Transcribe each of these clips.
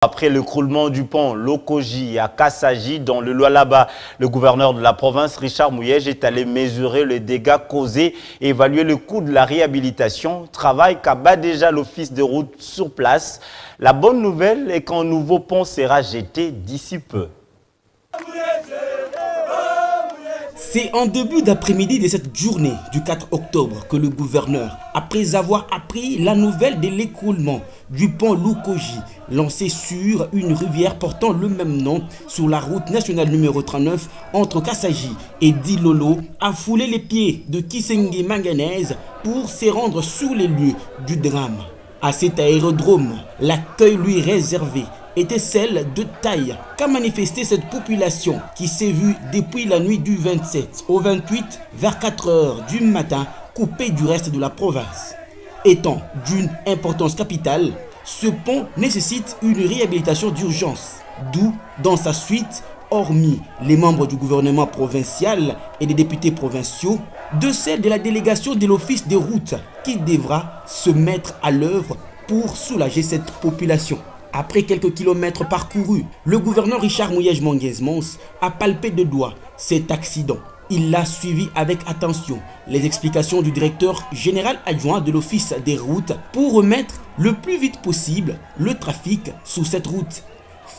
Après l'écroulement du pont Lokoji à Kassaji, dans le Lualaba, le gouverneur de la province, Richard Mouyej, est allé mesurer les dégâts causés et évaluer le coût de la réhabilitation. Travail qu'abat déjà l'office de route sur place. La bonne nouvelle est qu'un nouveau pont sera jeté d'ici peu. C'est en début d'après-midi de cette journée du 4 octobre que le gouverneur, après avoir appris la nouvelle de l'écroulement du pont Lokoji, lancé sur une rivière portant le même nom sur la route nationale numéro 39 entre Kassaji et Dilolo, a foulé les pieds de Kisenge Manganèse pour se rendre sur les lieux du drame. À cet aérodrome, l'accueil lui réservé était celle de taille qu'a manifesté cette population qui s'est vue depuis la nuit du 27 au 28 vers 4 heures du matin coupée du reste de la province. Étant d'une importance capitale, ce pont nécessite une réhabilitation d'urgence, d'où dans sa suite, hormis les membres du gouvernement provincial et des députés provinciaux, de celle de la délégation de l'office des routes qui devra se mettre à l'œuvre pour soulager cette population. Après quelques kilomètres parcourus, le gouverneur Richard Mouyej Manguez-Mons a palpé de doigt cet accident. Il l'a suivi avec attention les explications du directeur général adjoint de l'office des routes pour remettre le plus vite possible le trafic sur cette route.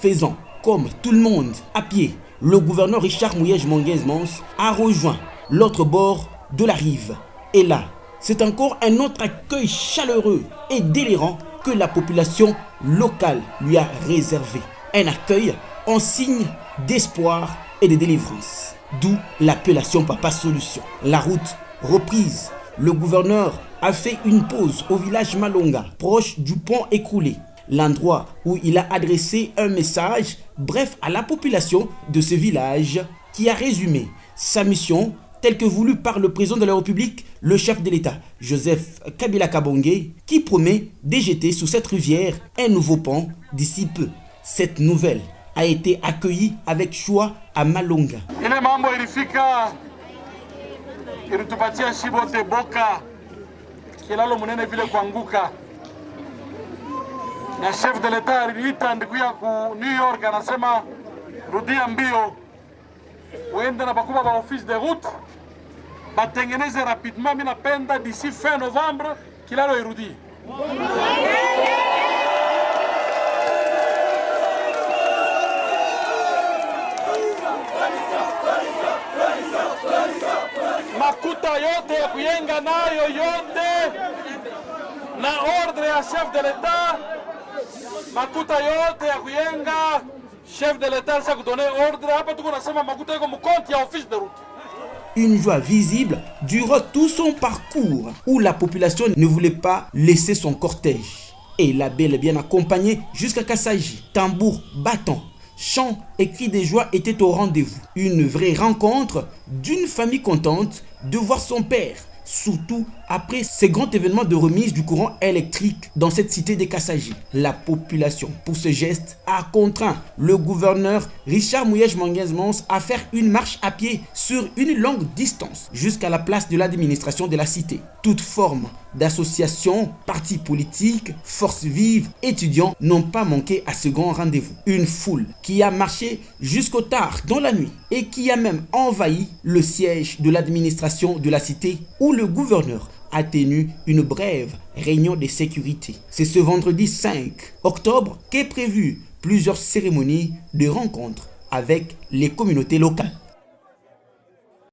Faisant comme tout le monde à pied, le gouverneur Richard Mouyej Manguez-Mons a rejoint l'autre bord de la rive. Et là, c'est encore un autre accueil chaleureux et délirant que la population locale lui a réservé. Un accueil en signe d'espoir et de délivrance. D'où l'appellation Papa Solution. La route reprise. Le gouverneur a fait une pause au village Malonga, proche du pont écroulé. L'endroit où il a adressé un message bref à la population de ce village qui a résumé sa mission tel que voulu par le président de la République, le chef de l'État, Joseph Kabila Kabange, qui promet de jeter sur cette rivière un nouveau pont d'ici peu. Cette nouvelle a été accueillie avec joie à Malonga. Ile mambo ilifika ilitupatia shibote boka kilalo munene vile kuanguka, na chef de l'État aliita ndugu ya ku New York, anasema rudia mbio uende na bakubwa ba office de route batengeneze rapidement. Mimi napenda d'ici fin novembre kilalo irudi. Makuta yote ya kuyenga nayo yote na ordre ya chef de l'État, makuta yote ya kuyenga chef de l'État sa kudonner ordre hapa, tuko nasema makuta yako mkonti ya office de route. Une joie visible durant tout son parcours où la population ne voulait pas laisser son cortège. Et l'a bel et bien accompagné jusqu'à Kassaji. Tambour battant, chants et cris de joie étaient au rendez-vous. Une vraie rencontre d'une famille contente de voir son père, surtout après ces grands événements de remise du courant électrique dans cette cité de Kassaji. La population, pour ce geste, a contraint le gouverneur Richard Mouyej Manguez-Mons à faire une marche à pied sur une longue distance jusqu'à la place de l'administration de la cité. Toute forme d'association, partis politiques, forces vives, étudiants n'ont pas manqué à ce grand rendez-vous. Une foule qui a marché jusqu'au tard dans la nuit et qui a même envahi le siège de l'administration de la cité où le gouverneur a tenu une brève réunion de sécurité. C'est ce vendredi 5 octobre qu'est prévu plusieurs cérémonies de rencontres avec les communautés locales.